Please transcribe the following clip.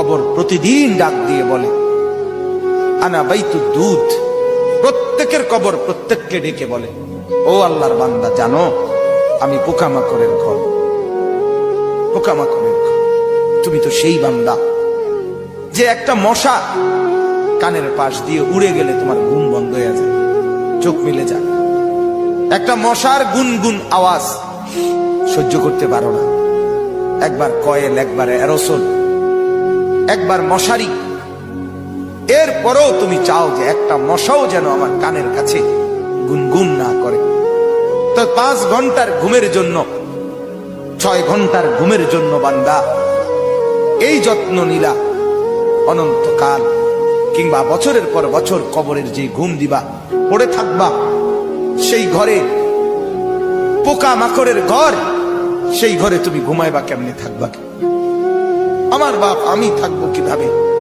কবর প্রতিদিন ডাক দিয়ে বলে আনা বাইতুদ দুধ। প্রত্যেকের কবর প্রত্যেককে ডেকে বলে, ও আল্লাহর বান্দা, জানো আমি পোকামাকড়ের ঘর, পোকামাকড়ের ঘর। তুমি তো সেই বান্দা যে একটা মশা কানের পাশ দিয়ে উড়ে গেলে তোমার ঘুম বন্ধ হয়ে যায়, চোখ মিলে যায়। একটা মশার গুনগুন আওয়াজ সহ্য করতে পারো না। একবার কয়েল, একবার অ্যারোসল, একবার মশারি, এরপরেও তুমি চাও যে একটা মশাও যেন আমার কানের কাছে গুনগুন না করে। তো 5 ঘন্টার ঘুমের জন্য, 6 ঘন্টার ঘুমের জন্য বান্দা এই যত্ন নিলা, অনন্তকাল কিংবা বছরের পর বছর কবরের যে ঘুম দিবা, পড়ে থাকবা সেই ঘরে, পোকা মাকড়ের ঘর, সেই ঘরে তুমি ঘুমাইবা কেমনে, থাকবা? আমার বাপ, আমি থাকবো কিভাবে?